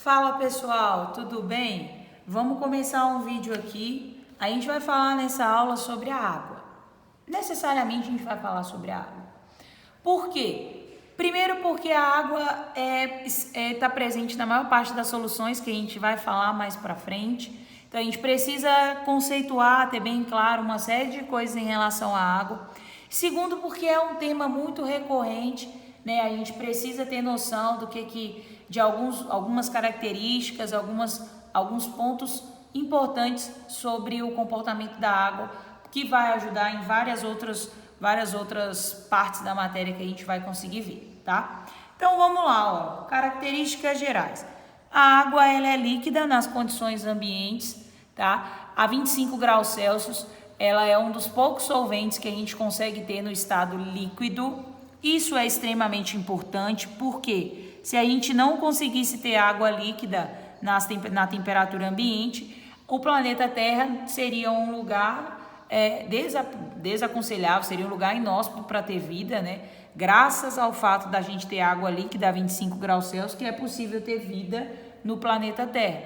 Fala pessoal, tudo bem? Vamos começar um vídeo aqui. A gente vai falar nessa aula sobre a água. Necessariamente a gente vai falar sobre a água. Por quê? Primeiro porque a água está presente na maior parte das soluções que a gente vai falar mais para frente. Então a gente precisa conceituar, ter bem claro uma série de coisas em relação à água. Segundo porque é um tema muito recorrente, né? A gente precisa ter noção do de algumas características, alguns pontos importantes sobre o comportamento da água, que vai ajudar em várias outras partes da matéria que a gente vai conseguir ver, tá? Então vamos lá, ó. Características gerais. A água ela é líquida nas condições ambientes, tá? A 25 graus Celsius, ela é um dos poucos solventes que a gente consegue ter no estado líquido. Isso é extremamente importante, porque se a gente não conseguisse ter água líquida na temperatura ambiente, o planeta Terra seria um lugar desaconselhável, seria um lugar inóspito para ter vida, né? Graças ao fato da gente ter água líquida a 25 graus Celsius, que é possível ter vida no planeta Terra,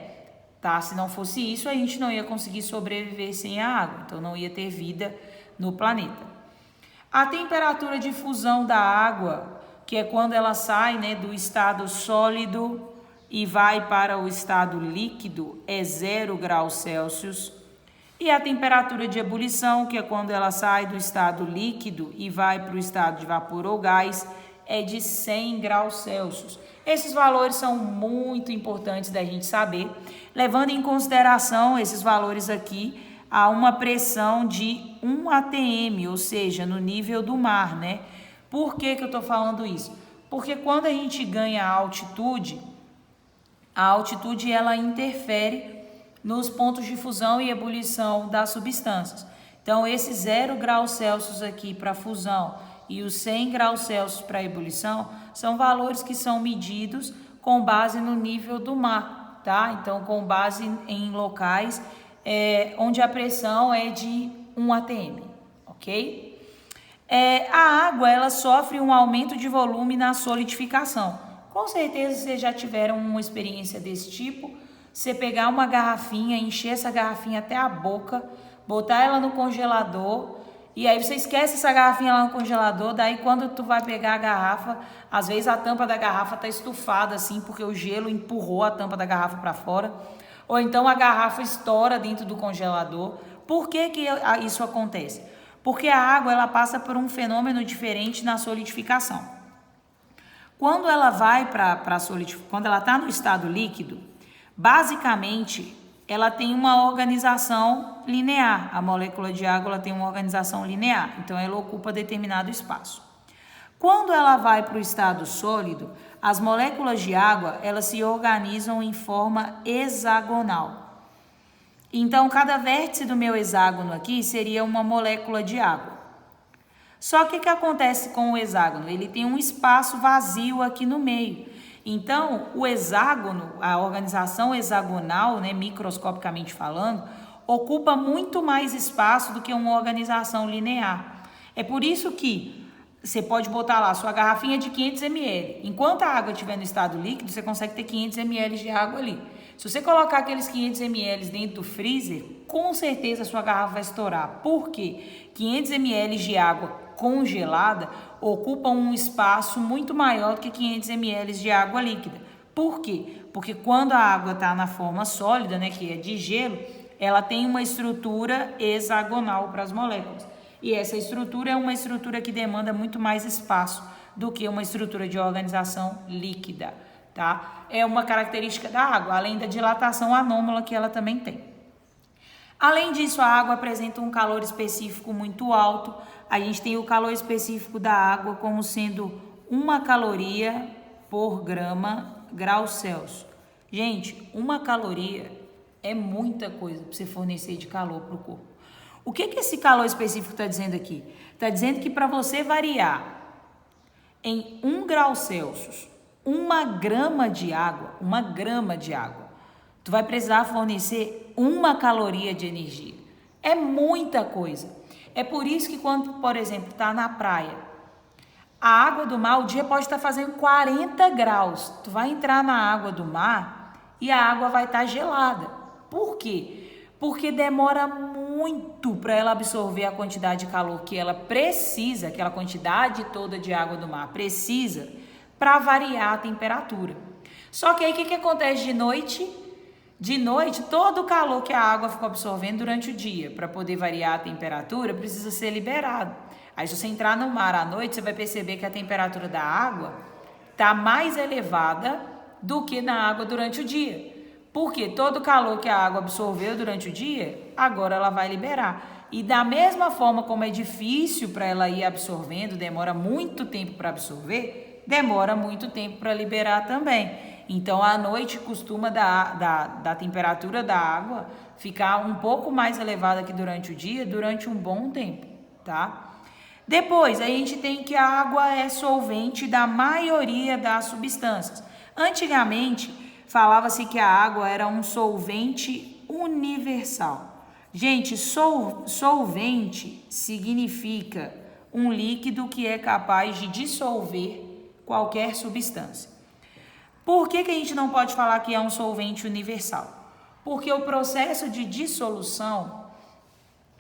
tá? Se não fosse isso, a gente não ia conseguir sobreviver sem a água, então não ia ter vida no planeta. A temperatura de fusão da água, que é quando ela sai, né, do estado sólido e vai para o estado líquido, é 0 graus Celsius. E a temperatura de ebulição, que é quando ela sai do estado líquido e vai para o estado de vapor ou gás, é de 100 graus Celsius. Esses valores são muito importantes da gente saber, levando em consideração esses valores aqui a uma pressão de 1 atm, ou seja, no nível do mar, né? Por que eu estou falando isso? Porque quando a gente ganha a altitude ela interfere nos pontos de fusão e ebulição das substâncias. Então, esse 0 graus Celsius aqui para fusão e os 100 graus Celsius para ebulição são valores que são medidos com base no nível do mar, tá? Então, com base em locais onde a pressão é de 1 atm, ok? A água ela sofre um aumento de volume na solidificação. Com certeza vocês já tiveram uma experiência desse tipo. Você pegar uma garrafinha, encher essa garrafinha até a boca, botar ela no congelador, e aí você esquece essa garrafinha lá no congelador, daí quando tu vai pegar a garrafa, às vezes a tampa da garrafa tá estufada assim, porque o gelo empurrou a tampa da garrafa para fora, ou então a garrafa estoura dentro do congelador. Por que isso acontece? Porque a água ela passa por um fenômeno diferente na solidificação. Quando ela vai quando ela está no estado líquido, basicamente ela tem uma organização linear. A molécula de água ela tem uma organização linear, então ela ocupa determinado espaço. Quando ela vai para o estado sólido, as moléculas de água elas se organizam em forma hexagonal. Então, cada vértice do meu hexágono aqui seria uma molécula de água. Só que o que acontece com o hexágono? Ele tem um espaço vazio aqui no meio. Então, o hexágono, a organização hexagonal, né, microscopicamente falando, ocupa muito mais espaço do que uma organização linear. É por isso que você pode botar lá sua garrafinha de 500 ml. Enquanto a água estiver no estado líquido, você consegue ter 500 ml de água ali. Se você colocar aqueles 500 ml dentro do freezer, com certeza a sua garrafa vai estourar. Por quê? 500 ml de água congelada ocupam um espaço muito maior do que 500 ml de água líquida. Por quê? Porque quando a água está na forma sólida, né, que é de gelo, ela tem uma estrutura hexagonal para as moléculas. E essa estrutura é uma estrutura que demanda muito mais espaço do que uma estrutura de organização líquida, tá? É uma característica da água, além da dilatação anômala que ela também tem. Além disso, a água apresenta um calor específico muito alto. A gente tem o calor específico da água como sendo 1 caloria por grau Celsius. Gente, 1 caloria é muita coisa para você fornecer de calor para o corpo. O que esse calor específico está dizendo aqui? Está dizendo que para você variar em 1 grau Celsius, 1 grama de água, tu vai precisar fornecer 1 caloria de energia. É muita coisa. É por isso que quando, por exemplo, está na praia, a água do mar, o dia pode estar fazendo 40 graus. Tu vai entrar na água do mar e a água vai estar gelada. Por quê? Porque demora muito para ela absorver a quantidade de calor que ela precisa, aquela quantidade toda de água do mar precisa, para variar a temperatura. Só que aí o que acontece de noite? De noite, todo o calor que a água ficou absorvendo durante o dia, para poder variar a temperatura, precisa ser liberado. Aí se você entrar no mar à noite, você vai perceber que a temperatura da água está mais elevada do que na água durante o dia. Porque todo o calor que a água absorveu durante o dia, agora ela vai liberar. E da mesma forma como é difícil para ela ir absorvendo, demora muito tempo para absorver, demora muito tempo para liberar também. Então, à noite costuma da temperatura da água ficar um pouco mais elevada que durante o dia, durante um bom tempo, tá? Depois, a gente tem que a água é solvente da maioria das substâncias. Antigamente, falava-se que a água era um solvente universal. Gente, solvente significa um líquido que é capaz de dissolver qualquer substância. Por que a gente não pode falar que é um solvente universal? Porque o processo de dissolução,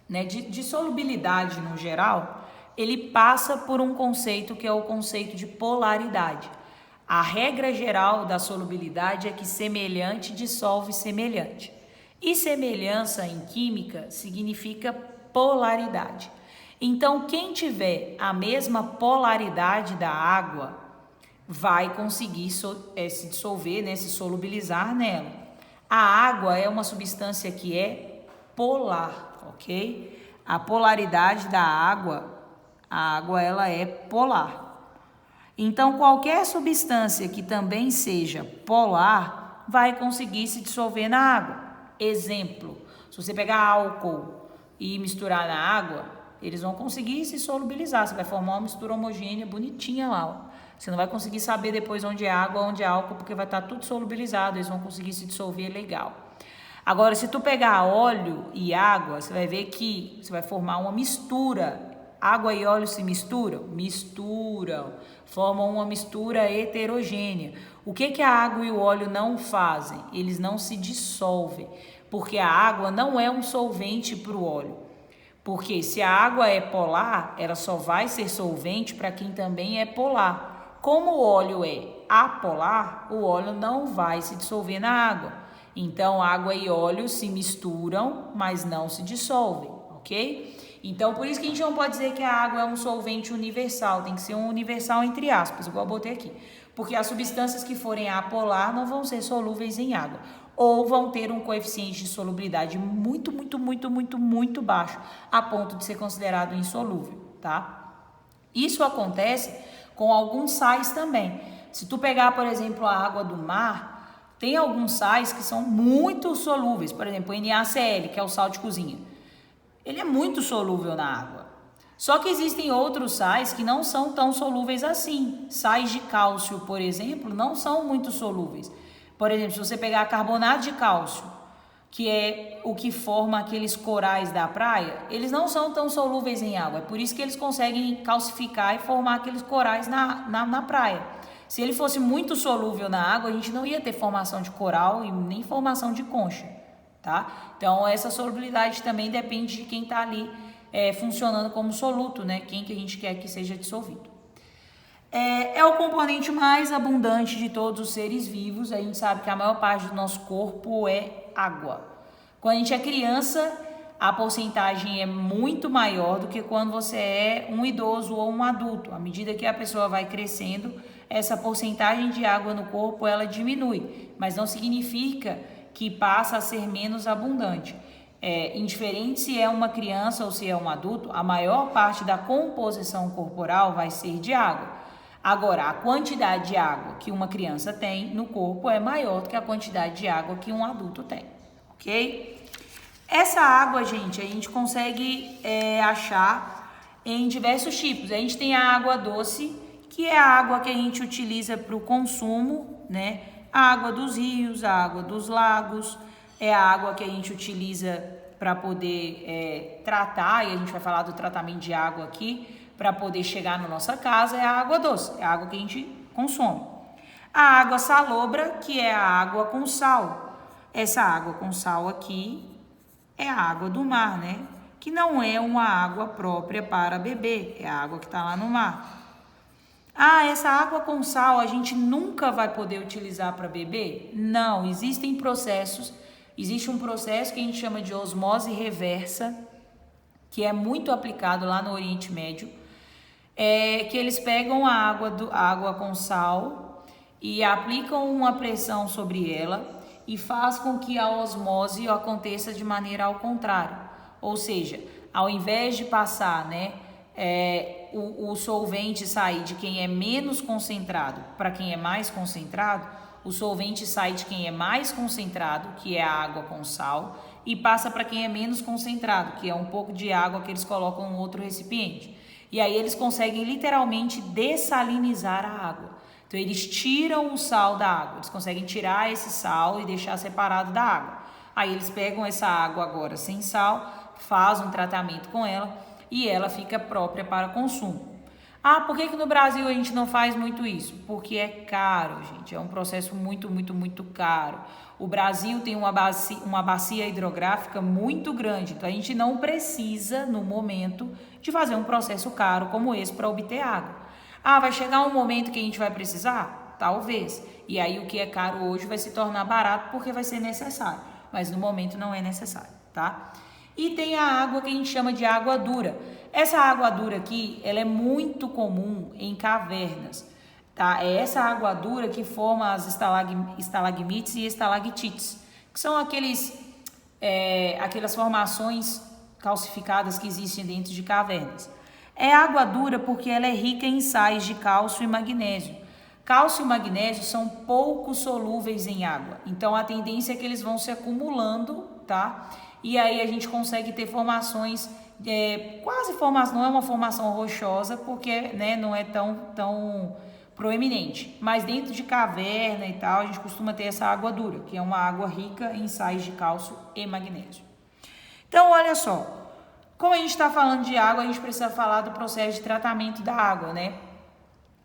né, de solubilidade no geral, ele passa por um conceito que é o conceito de polaridade. A regra geral da solubilidade é que semelhante dissolve semelhante. E semelhança em química significa polaridade. Então, quem tiver a mesma polaridade da água vai conseguir se dissolver, né, se solubilizar nela. A água é uma substância que é polar, ok? A polaridade da água, a água ela é polar. Então, qualquer substância que também seja polar vai conseguir se dissolver na água. Exemplo, se você pegar álcool e misturar na água, eles vão conseguir se solubilizar, você vai formar uma mistura homogênea, bonitinha lá, ó. Você não vai conseguir saber depois onde é água, onde é álcool, porque vai estar tudo solubilizado, eles vão conseguir se dissolver legal. Agora, se tu pegar óleo e água, você vai ver que você vai formar uma mistura. Água e óleo se misturam? Misturam, formam uma mistura heterogênea. O que a água e o óleo não fazem? Eles não se dissolvem, porque a água não é um solvente para o óleo. Porque se a água é polar, ela só vai ser solvente para quem também é polar. Como o óleo é apolar, o óleo não vai se dissolver na água. Então, água e óleo se misturam, mas não se dissolvem, ok? Então, por isso que a gente não pode dizer que a água é um solvente universal, tem que ser um universal entre aspas, igual eu botei aqui. Porque as substâncias que forem apolar não vão ser solúveis em água, ou vão ter um coeficiente de solubilidade muito baixo, a ponto de ser considerado insolúvel, tá? Isso acontece com alguns sais também. Se tu pegar, por exemplo, a água do mar, tem alguns sais que são muito solúveis. Por exemplo, o NaCl, que é o sal de cozinha. Ele é muito solúvel na água. Só que existem outros sais que não são tão solúveis assim. Sais de cálcio, por exemplo, não são muito solúveis. Por exemplo, se você pegar carbonato de cálcio, que é o que forma aqueles corais da praia, eles não são tão solúveis em água. É por isso que eles conseguem calcificar e formar aqueles corais na praia. Se ele fosse muito solúvel na água, a gente não ia ter formação de coral e nem formação de concha, tá? Então, essa solubilidade também depende de quem está ali funcionando como soluto, né? Quem que a gente quer que seja dissolvido. É o componente mais abundante de todos os seres vivos. A gente sabe que a maior parte do nosso corpo é água. Quando a gente é criança, a porcentagem é muito maior do que quando você é um idoso ou um adulto. À medida que a pessoa vai crescendo, essa porcentagem de água no corpo ela diminui, mas não significa que passa a ser menos abundante. Indiferente se é uma criança ou se é um adulto, a maior parte da composição corporal vai ser de água. Agora, a quantidade de água que uma criança tem no corpo é maior do que a quantidade de água que um adulto tem, ok? Essa água, gente, a gente consegue achar em diversos tipos. A gente tem a água doce, que é a água que a gente utiliza para o consumo, né? A água dos rios, a água dos lagos, é a água que a gente utiliza para poder tratar, e a gente vai falar do tratamento de água aqui, para poder chegar na nossa casa, é a água doce, é a água que a gente consome. A água salobra, que é a água com sal. Essa água com sal aqui é a água do mar, né? Que não é uma água própria para beber, é a água que está lá no mar. Ah, essa água com sal a gente nunca vai poder utilizar para beber? Não, existem processos. Existe um processo que a gente chama de osmose reversa, que é muito aplicado lá no Oriente Médio, que eles pegam a água com sal e aplicam uma pressão sobre ela e faz com que a osmose aconteça de maneira ao contrário. Ou seja, ao invés de passar, né, o solvente sair de quem é menos concentrado para quem é mais concentrado, o solvente sai de quem é mais concentrado, que é a água com sal, e passa para quem é menos concentrado, que é um pouco de água que eles colocam em outro recipiente. E aí eles conseguem literalmente dessalinizar a água. Então eles tiram o sal da água, eles conseguem tirar esse sal e deixar separado da água. Aí eles pegam essa água agora sem sal, fazem um tratamento com ela e ela fica própria para consumo. Ah, por que no Brasil a gente não faz muito isso? Porque é caro, gente. É um processo muito, muito, muito caro. O Brasil tem uma bacia hidrográfica muito grande. Então, a gente não precisa, no momento, de fazer um processo caro como esse para obter água. Ah, vai chegar um momento que a gente vai precisar? Talvez. E aí, o que é caro hoje vai se tornar barato porque vai ser necessário. Mas, no momento, não é necessário, tá? E tem a água que a gente chama de água dura. Essa água dura aqui, ela é muito comum em cavernas, tá? É essa água dura que forma as estalagmites e estalactites, que são aquelas formações calcificadas que existem dentro de cavernas. É água dura porque ela é rica em sais de cálcio e magnésio. Cálcio e magnésio são pouco solúveis em água, então a tendência é que eles vão se acumulando, tá? E aí a gente consegue ter formações, não é uma formação rochosa, porque, né, não é tão proeminente. Mas dentro de caverna e tal, a gente costuma ter essa água dura, que é uma água rica em sais de cálcio e magnésio. Então, olha só, como a gente está falando de água, a gente precisa falar do processo de tratamento da água, né?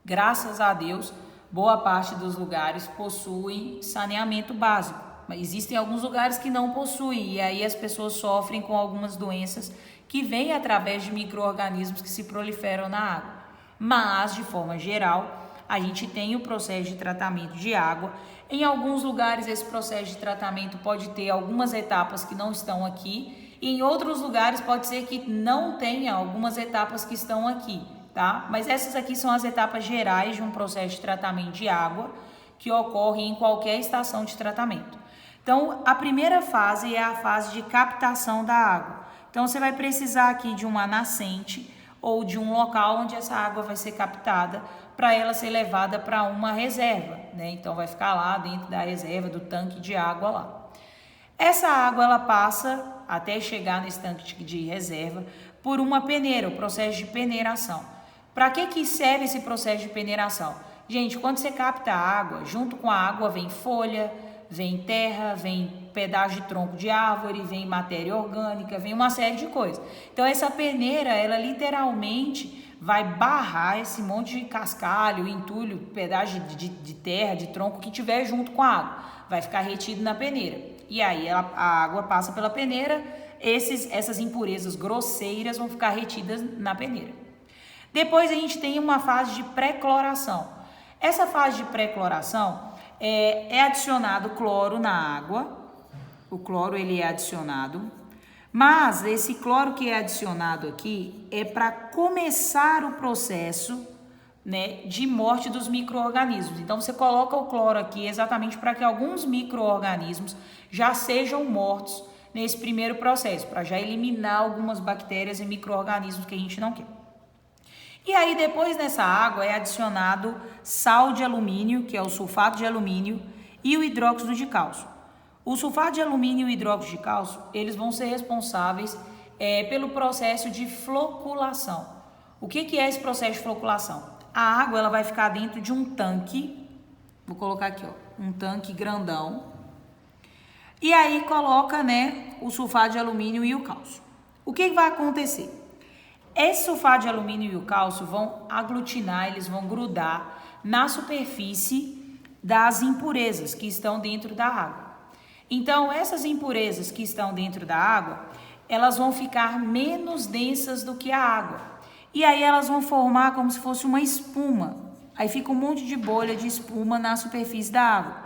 Graças a Deus, boa parte dos lugares possuem saneamento básico. Mas existem alguns lugares que não possuem, e aí as pessoas sofrem com algumas doenças que vêm através de micro-organismos que se proliferam na água. Mas, de forma geral, a gente tem o processo de tratamento de água. Em alguns lugares, esse processo de tratamento pode ter algumas etapas que não estão aqui, e em outros lugares pode ser que não tenha algumas etapas que estão aqui, tá? Mas essas aqui são as etapas gerais de um processo de tratamento de água que ocorre em qualquer estação de tratamento. Então, a primeira fase é a fase de captação da água. Então, você vai precisar aqui de uma nascente ou de um local onde essa água vai ser captada para ela ser levada para uma reserva, né? Então, vai ficar lá dentro da reserva, do tanque de água lá. Essa água, ela passa, até chegar nesse tanque de reserva, por uma peneira, o processo de peneiração. Para que serve esse processo de peneiração? Gente, quando você capta a água, junto com a água vem folha, vem terra, vem pedaço de tronco de árvore, vem matéria orgânica, vem uma série de coisas. Então, essa peneira, ela literalmente vai barrar esse monte de cascalho, entulho, pedaço de terra, de tronco que tiver junto com a água. Vai ficar retido na peneira. E aí, a água passa pela peneira, essas impurezas grosseiras vão ficar retidas na peneira. Depois, a gente tem uma fase de pré-cloração. Essa fase de pré-cloração é adicionado cloro na água, o cloro ele é adicionado, mas esse cloro que é adicionado aqui é para começar o processo, né, de morte dos micro-organismos. Então, você coloca o cloro aqui exatamente para que alguns micro-organismos já sejam mortos nesse primeiro processo, para já eliminar algumas bactérias e micro-organismos que a gente não quer. E aí, depois nessa água é adicionado sal de alumínio, que é o sulfato de alumínio, e o hidróxido de cálcio. O sulfato de alumínio e o hidróxido de cálcio, eles vão ser responsáveis pelo processo de floculação. O que é esse processo de floculação? A água ela vai ficar dentro de um tanque, vou colocar aqui, ó, um tanque grandão, e aí coloca, né, o sulfato de alumínio e o cálcio. O que vai acontecer? Esse sulfato de alumínio e o cálcio vão aglutinar, eles vão grudar na superfície das impurezas que estão dentro da água. Então, essas impurezas que estão dentro da água, elas vão ficar menos densas do que a água. E aí elas vão formar como se fosse uma espuma. Aí fica um monte de bolha de espuma na superfície da água.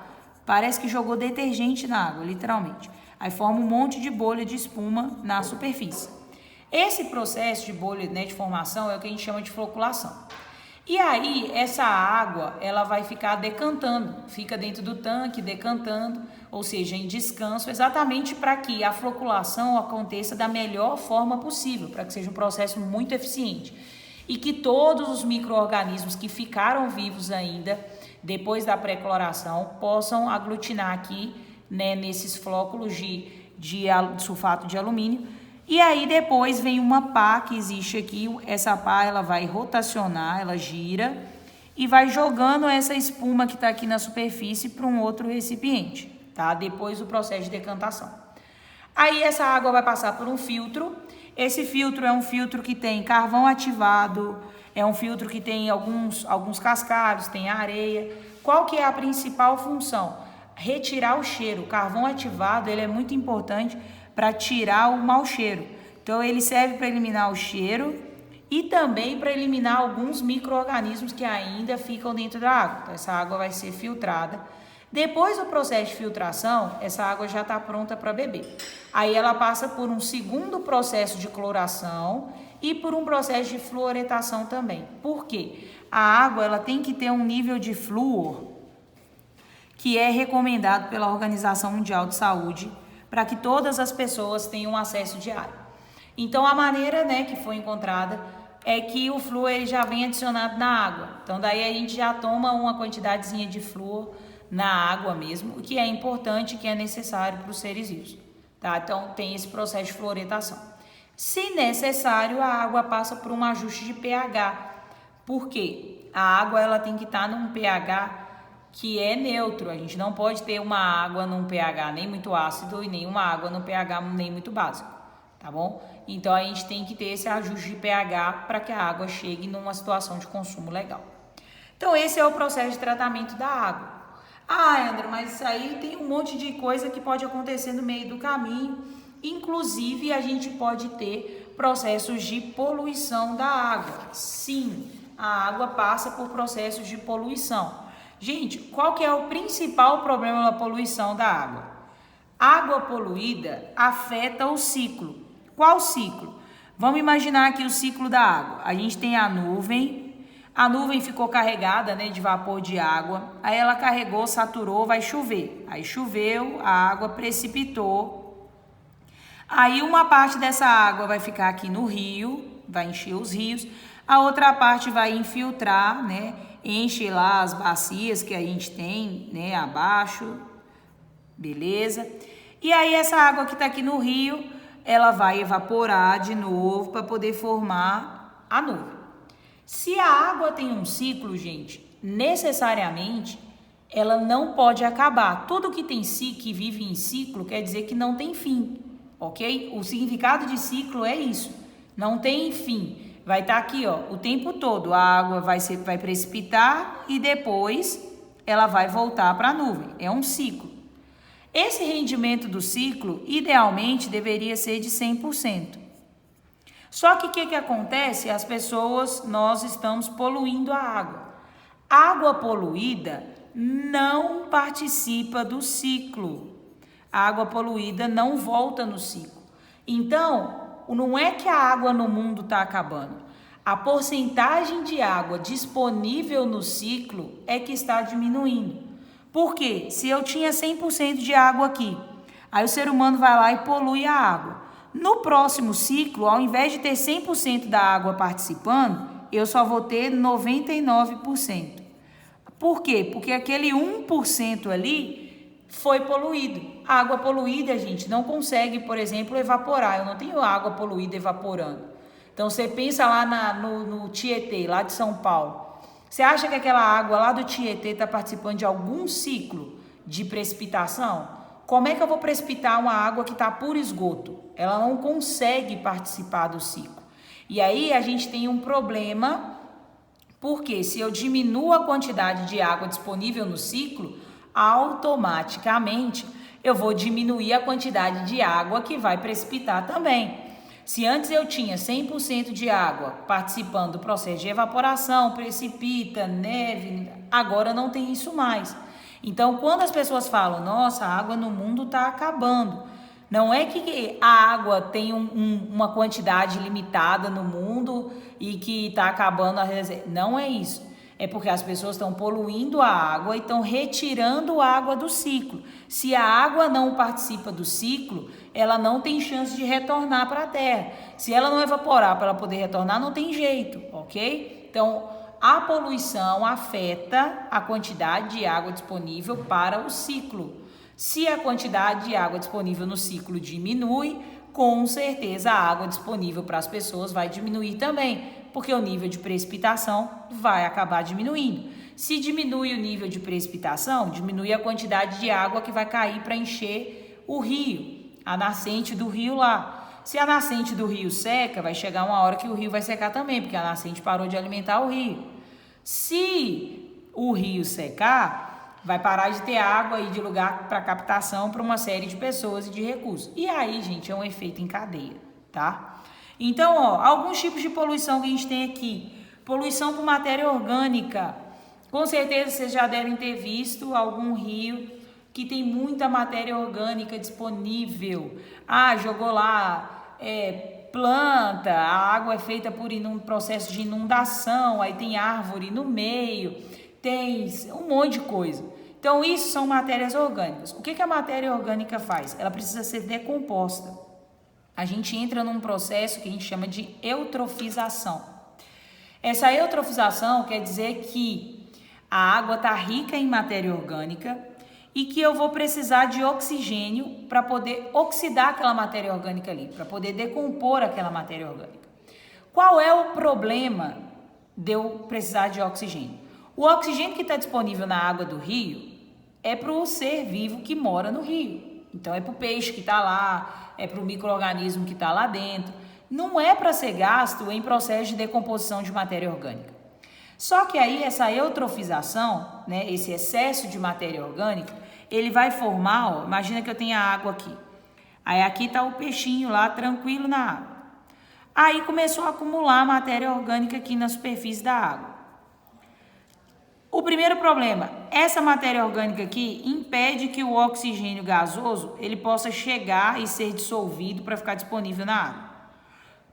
Parece que jogou detergente na água, literalmente. Aí forma um monte de bolha de espuma na superfície. Esse processo de bolha, né, de formação é o que a gente chama de floculação. E aí, essa água, ela vai ficar decantando, fica dentro do tanque, decantando, ou seja, em descanso, exatamente para que a floculação aconteça da melhor forma possível, para que seja um processo muito eficiente. E que todos os micro-organismos que ficaram vivos ainda, depois da pré-cloração, possam aglutinar aqui, né, nesses flóculos de sulfato de alumínio. E aí depois vem uma pá que existe aqui, essa pá ela vai rotacionar, ela gira e vai jogando essa espuma que está aqui na superfície para um outro recipiente, tá? Depois do processo de decantação. Aí essa água vai passar por um filtro, esse filtro é um filtro que tem carvão ativado, é um filtro que tem alguns cascalhos, tem areia. Qual que é a principal função? Retirar o cheiro. O carvão ativado ele é muito importante para tirar o mau cheiro. Então, ele serve para eliminar o cheiro e também para eliminar alguns micro-organismos que ainda ficam dentro da água. Então, essa água vai ser filtrada. Depois do processo de filtração, essa água já está pronta para beber. Aí, ela passa por um segundo processo de cloração e por um processo de fluoretação também. Por quê? A água ela tem que ter um nível de flúor que é recomendado pela Organização Mundial de Saúde para que todas as pessoas tenham acesso diário. Então, a maneira, né, que foi encontrada é que o flúor ele já vem adicionado na água. Então, daí a gente já toma uma quantidadezinha de flúor na água mesmo, o que é importante, que é necessário para os seres vivos. Tá? Então, tem esse processo de fluoretação. Se necessário, a água passa por um ajuste de pH. Por quê? A água ela tem que estar num pH que é neutro. A gente não pode ter uma água num pH nem muito ácido e nem uma água num pH nem muito básico, tá bom? Então, a gente tem que ter esse ajuste de pH para que a água chegue numa situação de consumo legal. Então, esse é o processo de tratamento da água. Ah, André, mas isso aí tem um monte de coisa que pode acontecer no meio do caminho. Inclusive, a gente pode ter processos de poluição da água. Sim, a água passa por processos de poluição. Gente, qual que é o principal problema da poluição da água? Água poluída afeta o ciclo. Qual ciclo? Vamos imaginar aqui o ciclo da água. A gente tem a nuvem ficou carregada, né, de vapor de água, aí ela carregou, saturou, vai chover. Aí choveu, a água precipitou. Aí uma parte dessa água vai ficar aqui no rio, vai encher os rios, a outra parte vai infiltrar, né? Enche lá as bacias que a gente tem, né, abaixo, beleza? E aí essa água que tá aqui no rio, ela vai evaporar de novo para poder formar a nuvem. Se a água tem um ciclo, gente, necessariamente ela não pode acabar. Tudo que tem que vive em ciclo quer dizer que não tem fim, ok? O significado de ciclo é isso, não tem fim. Vai estar aqui, ó, o tempo todo. A água vai precipitar e depois ela vai voltar para a nuvem. É um ciclo. Esse rendimento do ciclo, idealmente, deveria ser de 100%. Só que o que acontece? As pessoas, nós estamos poluindo a água. Água poluída não participa do ciclo. A água poluída não volta no ciclo. Então, não é que a água no mundo está acabando. A porcentagem de água disponível no ciclo é que está diminuindo. Por quê? Se eu tinha 100% de água aqui, aí o ser humano vai lá e polui a água. No próximo ciclo, ao invés de ter 100% da água participando, eu só vou ter 99%. Por quê? Porque aquele 1% ali foi poluído. A água poluída, gente, não consegue, por exemplo, evaporar. Eu não tenho água poluída evaporando. Então, você pensa lá no Tietê, lá de São Paulo. Você acha que aquela água lá do Tietê está participando de algum ciclo de precipitação? Como é que eu vou precipitar uma água que está por esgoto? Ela não consegue participar do ciclo. E aí, a gente tem um problema Porque se eu diminuo a quantidade de água disponível no ciclo, automaticamente eu vou diminuir a quantidade de água que vai precipitar também. Se antes eu tinha 100% de água participando do processo de evaporação, precipita, neve, agora não tem isso mais. Então, quando as pessoas falam, nossa, a água no mundo está acabando, não é que a água tem uma quantidade limitada no mundo e que está acabando a reserva. Não é isso. É porque as pessoas estão poluindo a água e estão retirando a água do ciclo. Se a água não participa do ciclo, ela não tem chance de retornar para a Terra. Se ela não evaporar para ela poder retornar, não tem jeito, ok? Então, a poluição afeta a quantidade de água disponível para o ciclo. Se a quantidade de água disponível no ciclo diminui, com certeza a água disponível para as pessoas vai diminuir também, porque o nível de precipitação vai acabar diminuindo. Se diminui o nível de precipitação, diminui a quantidade de água que vai cair para encher o rio, a nascente do rio lá. Se a nascente do rio seca, vai chegar uma hora que o rio vai secar também, porque a nascente parou de alimentar o rio. Se o rio secar, vai parar de ter água e de lugar para captação para uma série de pessoas e de recursos. E aí, gente, é um efeito em cadeia, tá? Então, ó, alguns tipos de poluição que a gente tem aqui. Poluição por matéria orgânica. Com certeza vocês já devem ter visto algum rio que tem muita matéria orgânica disponível. Ah, jogou lá planta, a água é feita por um processo de inundação, aí tem árvore no meio, tem um monte de coisa. Então, isso são matérias orgânicas. O que a matéria orgânica faz? Ela precisa ser decomposta. A gente entra num processo que a gente chama de eutrofização. Essa eutrofização quer dizer que a água está rica em matéria orgânica e que eu vou precisar de oxigênio para poder oxidar aquela matéria orgânica ali, para poder decompor aquela matéria orgânica. Qual é o problema de eu precisar de oxigênio? O oxigênio que está disponível na água do rio é para o ser vivo que mora no rio. Então, é para o peixe que está lá, é para o micro-organismo que está lá dentro. Não é para ser gasto em processo de decomposição de matéria orgânica. Só que aí, essa eutrofização, né, esse excesso de matéria orgânica, ele vai formar, ó, imagina que eu tenho a água aqui. Aí, aqui está o peixinho lá, tranquilo na água. Aí, começou a acumular matéria orgânica aqui na superfície da água. O primeiro problema, essa matéria orgânica aqui impede que o oxigênio gasoso ele possa chegar e ser dissolvido para ficar disponível na água.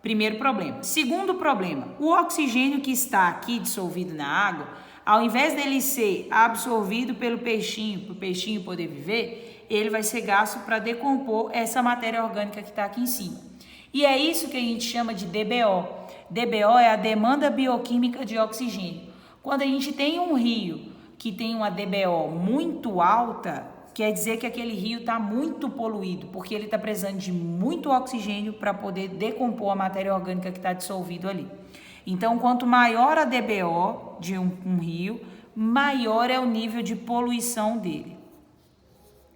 Primeiro problema. Segundo problema, o oxigênio que está aqui dissolvido na água, ao invés dele ser absorvido pelo peixinho, para o peixinho poder viver, ele vai ser gasto para decompor essa matéria orgânica que está aqui em cima. E é isso que a gente chama de DBO. DBO é a demanda bioquímica de oxigênio. Quando a gente tem um rio que tem uma DBO muito alta, quer dizer que aquele rio está muito poluído, porque ele está precisando de muito oxigênio para poder decompor a matéria orgânica que está dissolvido ali. Então, quanto maior a DBO de um rio, maior é o nível de poluição dele.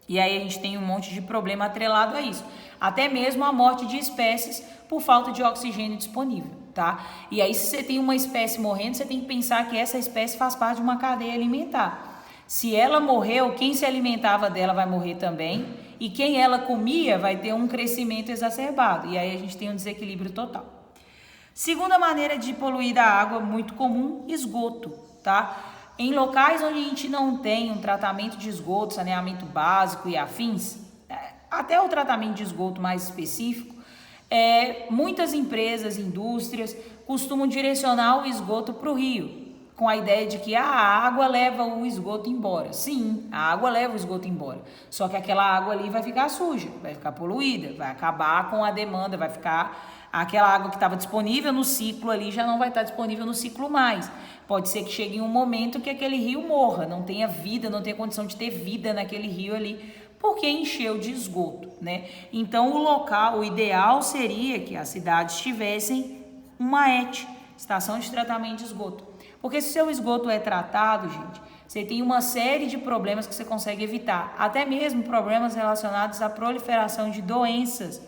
E aí a gente tem um monte de problema atrelado a isso. Até mesmo a morte de espécies por falta de oxigênio disponível. Tá? E aí, se você tem uma espécie morrendo, você tem que pensar que essa espécie faz parte de uma cadeia alimentar. Se ela morreu, quem se alimentava dela vai morrer também, e quem ela comia vai ter um crescimento exacerbado, e aí a gente tem um desequilíbrio total. Segunda maneira de poluir da água, muito comum, esgoto, tá? Em locais onde a gente não tem um tratamento de esgoto, saneamento básico e afins, até o tratamento de esgoto mais específico, muitas empresas, indústrias costumam direcionar o esgoto para o rio, com a ideia de que a água leva o esgoto embora. Sim, a água leva o esgoto embora, só que aquela água ali vai ficar suja, vai ficar poluída, vai acabar com a demanda, vai ficar aquela água que estava disponível no ciclo ali já não vai estar disponível no ciclo mais. Pode ser que chegue um momento que aquele rio morra, não tenha vida, não tenha condição de ter vida naquele rio ali, porque encheu de esgoto, né? Então, o local, o ideal seria que as cidades tivessem uma ET, estação de tratamento de esgoto. Porque se o seu esgoto é tratado, gente, você tem uma série de problemas que você consegue evitar. Até mesmo problemas relacionados à proliferação de doenças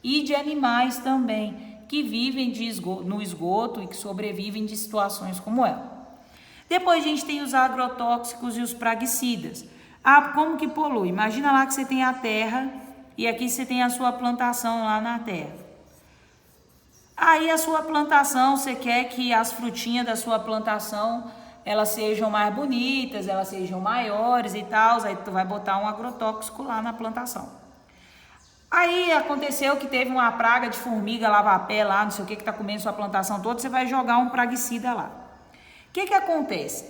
e de animais também, que vivem no esgoto e que sobrevivem de situações como ela. Depois a gente tem os agrotóxicos e os praguicidas. Ah, como que polui? Imagina lá que você tem a terra e aqui você tem a sua plantação lá na terra. Aí a sua plantação, você quer que as frutinhas da sua plantação, elas sejam mais bonitas, elas sejam maiores e tal, aí tu vai botar um agrotóxico lá na plantação. Aí aconteceu que teve uma praga de formiga, lava-pé lá, não sei o que tá comendo sua plantação toda, você vai jogar um praguicida lá. O que acontece?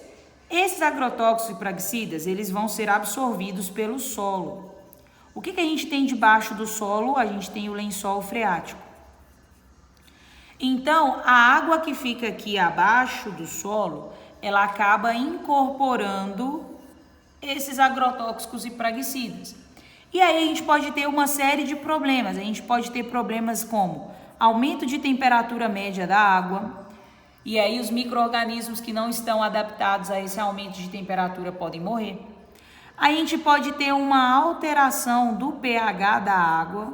Esses agrotóxicos e praguicidas, eles vão ser absorvidos pelo solo. O que a gente tem debaixo do solo? A gente tem o lençol freático. Então, a água que fica aqui abaixo do solo, ela acaba incorporando esses agrotóxicos e praguicidas. E aí a gente pode ter uma série de problemas. A gente pode ter problemas como aumento de temperatura média da água, e aí os micro-organismos que não estão adaptados a esse aumento de temperatura podem morrer. A gente pode ter uma alteração do pH da água.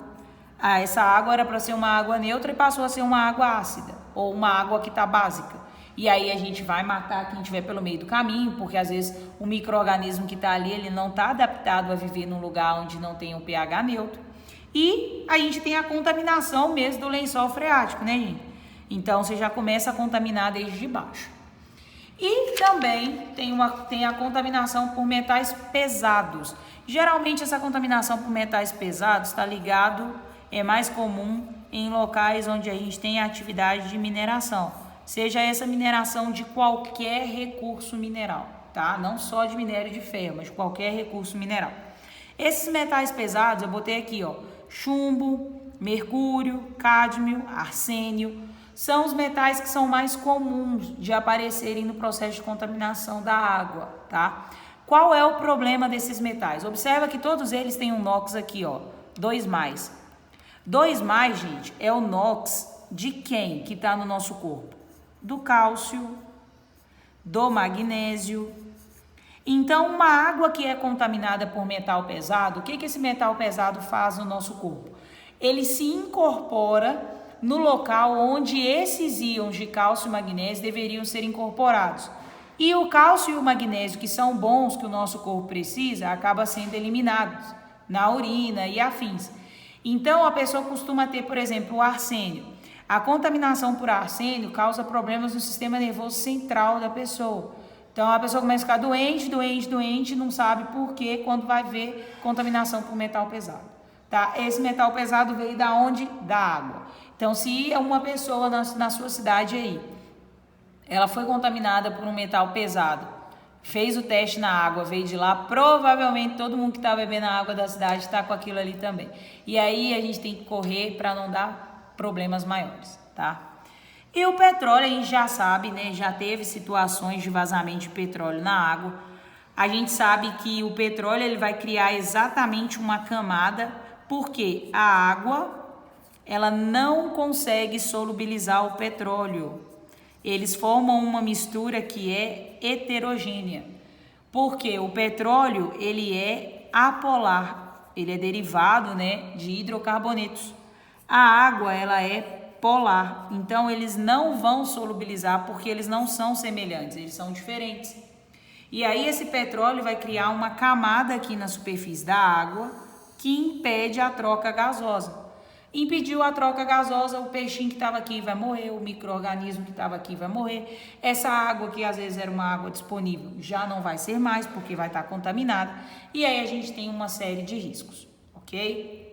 Essa água era para ser uma água neutra e passou a ser uma água ácida, ou uma água que está básica. E aí a gente vai matar quem estiver pelo meio do caminho, porque às vezes o micro-organismo que está ali, ele não está adaptado a viver num lugar onde não tem um pH neutro. E a gente tem a contaminação mesmo do lençol freático, né, gente? Então você já começa a contaminar desde de baixo. E também tem a contaminação por metais pesados. Geralmente essa contaminação por metais pesados está ligado, é mais comum em locais onde a gente tem atividade de mineração. Seja essa mineração de qualquer recurso mineral, tá? Não só de minério de ferro, mas de qualquer recurso mineral. Esses metais pesados, eu botei aqui, ó, chumbo, mercúrio, cádmio, arsênio, são os metais que são mais comuns de aparecerem no processo de contaminação da água, tá? Qual é o problema desses metais? Observa que todos eles têm um NOx aqui, ó, 2+. 2+, gente, é o NOx de quem que está no nosso corpo? Do cálcio, do magnésio. Então, uma água que é contaminada por metal pesado, o que esse metal pesado faz no nosso corpo? Ele se incorpora no local onde esses íons de cálcio e magnésio deveriam ser incorporados. E o cálcio e o magnésio, que são bons, que o nosso corpo precisa, acaba sendo eliminados na urina e afins. Então, a pessoa costuma ter, por exemplo, o arsênio. A contaminação por arsênio causa problemas no sistema nervoso central da pessoa. Então, a pessoa começa a ficar doente, não sabe por quê, quando vai ver contaminação por metal pesado. Tá? Esse metal pesado veio da onde? Da água. Então, se uma pessoa na sua cidade aí, ela foi contaminada por um metal pesado, fez o teste na água, veio de lá, provavelmente todo mundo que está bebendo a água da cidade está com aquilo ali também. E aí a gente tem que correr para não dar problemas maiores, tá? E o petróleo, a gente já sabe, né? Já teve situações de vazamento de petróleo na água. A gente sabe que o petróleo ele vai criar exatamente uma camada, porque a água ela não consegue solubilizar o petróleo. Eles formam uma mistura que é heterogênea. Porque o petróleo, ele é apolar, ele é derivado, né, de hidrocarbonetos. A água, ela é polar, então eles não vão solubilizar porque eles não são semelhantes, eles são diferentes. E aí esse petróleo vai criar uma camada aqui na superfície da água que impede a troca gasosa. Impediu a troca gasosa, o peixinho que estava aqui vai morrer, o micro-organismo que estava aqui vai morrer. Essa água que às vezes era uma água disponível já não vai ser mais, porque vai estar contaminada. E aí a gente tem uma série de riscos, ok?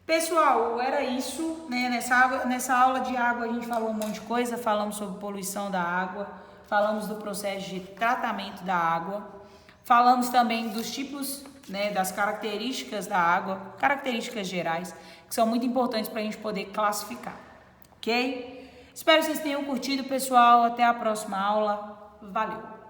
Pessoal, era isso, né? Nessa aula de água a gente falou um monte de coisa, falamos sobre poluição da água, falamos do processo de tratamento da água, falamos também dos tipos, né, das características da água, características gerais, que são muito importantes para a gente poder classificar, ok? Espero que vocês tenham curtido, pessoal. Até a próxima aula. Valeu!